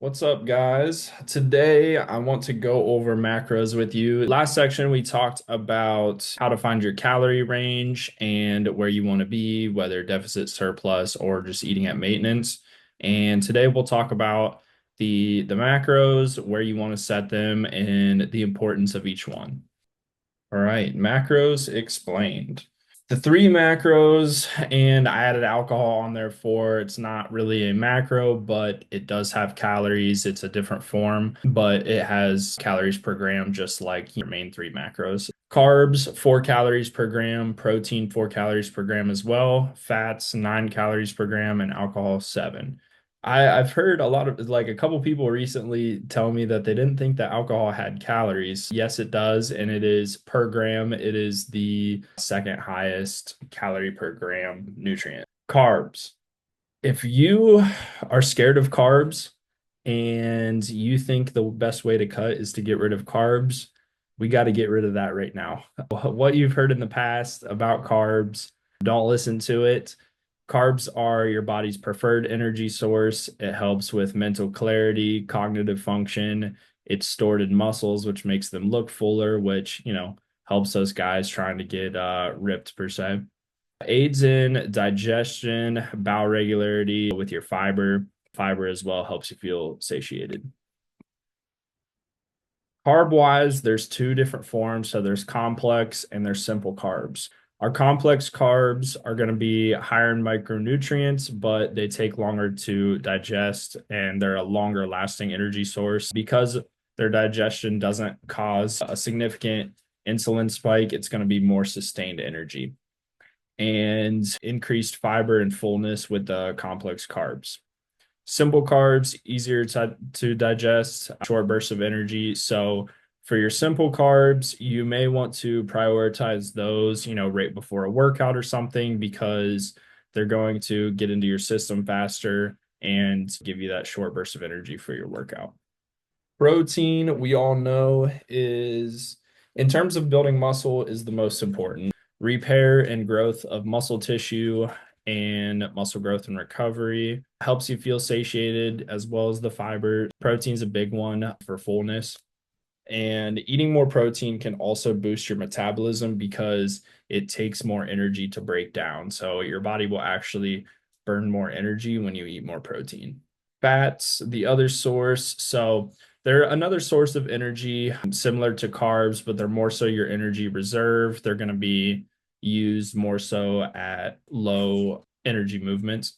What's up, guys? Today, I want to go over macros with you. Last section, we talked about how to find your calorie range and where you want to be, whether deficit, surplus, or just eating at maintenance. And today, we'll talk about the macros, where you want to set them, and the importance of each one. All right, macros explained. The three macros, and I added alcohol on there for it's not really a macro, but it does have calories. It's a different form, but it has calories per gram, just like your main three macros. Carbs, 4 calories per gram, protein, 4 calories per gram as well, fats, 9 calories per gram, and alcohol, seven. I've heard a lot of like a couple people recently tell me that they didn't think that alcohol had calories. Yes, it does, and it is per gram. It is the second highest calorie per gram nutrient. Carbs. If you are scared of carbs and you think the best way to cut is to get rid of carbs, we got to get rid of that right now. What you've heard in the past about carbs, don't listen to it. Carbs are your body's preferred energy source. It helps with mental clarity, cognitive function. It's stored in muscles, which makes them look fuller, which, helps us guys trying to get ripped per se. Aids in digestion, bowel regularity with your fiber. Fiber as well helps you feel satiated. Carb wise, there's two different forms. So there's complex and there's simple carbs. Our complex carbs are going to be higher in micronutrients, but they take longer to digest and they're a longer lasting energy source. Because their digestion doesn't cause a significant insulin spike, it's going to be more sustained energy and increased fiber and fullness with the complex carbs. Simple carbs, easier to digest, short bursts of energy. So for your simple carbs, you may want to prioritize those, right before a workout or something because they're going to get into your system faster and give you that short burst of energy for your workout. Protein, we all know, is in terms of building muscle is the most important. Repair and growth of muscle tissue and muscle growth and recovery helps you feel satiated as well as the fiber. Protein's a big one for fullness. And eating more protein can also boost your metabolism because it takes more energy to break down. So your body will actually burn more energy when you eat more protein. Fats, the other source. So they're another source of energy similar to carbs, but they're more so your energy reserve. They're going to be used more so at low energy movements.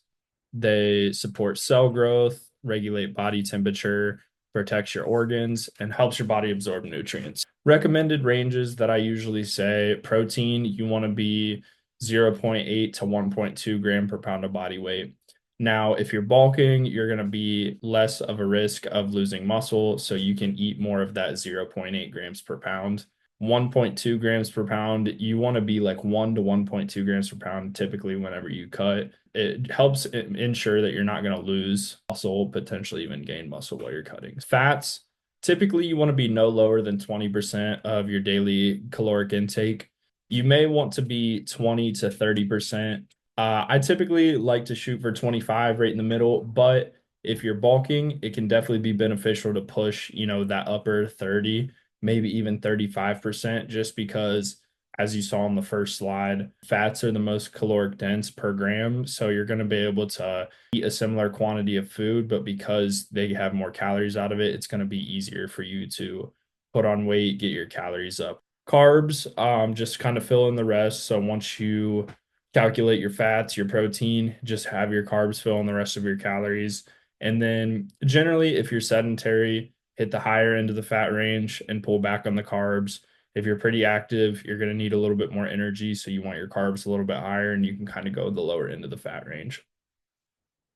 They support cell growth, regulate body temperature, protects your organs, and helps your body absorb nutrients. Recommended ranges that I usually say protein, you want to be 0.8 to 1.2 gram per pound of body weight. Now, if you're bulking, you're going to be less of a risk of losing muscle, so you can eat more of that 0.8 grams per pound. 1.2 grams per pound, you want to be like 1 to 1.2 grams per pound typically whenever you cut. It helps ensure that you're not going to lose muscle, potentially even gain muscle while you're cutting. Fats, typically you want to be no lower than 20% of your daily caloric intake. You may want to be 20 to 30%. I typically like to shoot for 25 right in the middle, but if you're bulking, it can definitely be beneficial to push, that upper 30, maybe even 35%, just because, as you saw on the first slide, fats are the most caloric dense per gram. So you're going to be able to eat a similar quantity of food, but because they have more calories out of it, it's going to be easier for you to put on weight, get your calories up. Carbs, just kind of fill in the rest. So once you calculate your fats, your protein, just have your carbs fill in the rest of your calories. And then generally, if you're sedentary, hit the higher end of the fat range and pull back on the carbs. If you're pretty active, you're going to need a little bit more energy. So you want your carbs a little bit higher and you can kind of go the lower end of the fat range.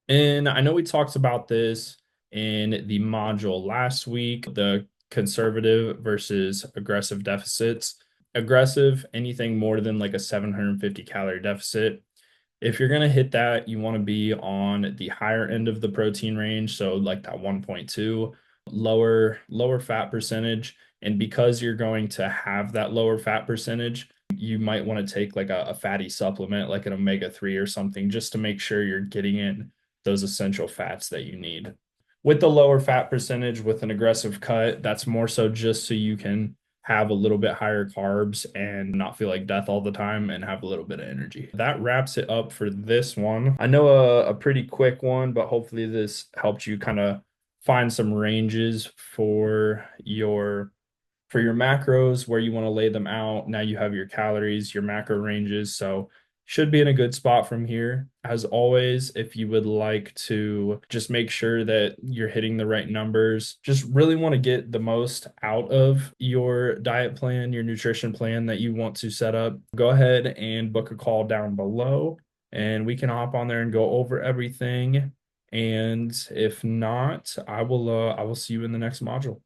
And I know we talked about this in the module last week, the conservative versus aggressive deficits. Aggressive, anything more than like a 750 calorie deficit. If you're going to hit that, you want to be on the higher end of the protein range, so like that 1.2, lower fat percentage. And because you're going to have that lower fat percentage, you might want to take like a fatty supplement like an omega-3 or something just to make sure you're getting in those essential fats that you need. with the lower fat percentage with an aggressive cut, that's more so just so you can have a little bit higher carbs and not feel like death all the time and have a little bit of energy. That wraps it up for this one. I know a pretty quick one, but hopefully this helped you kind of find some ranges for your macros, where you want to lay them out. Now you have your calories, your macro ranges. So should be in a good spot from here. As always, if you would like to just make sure that you're hitting the right numbers, just really want to get the most out of your diet plan, your nutrition plan that you want to set up, go ahead and book a call down below and we can hop on there and go over everything. And if not, I will see you in the next module.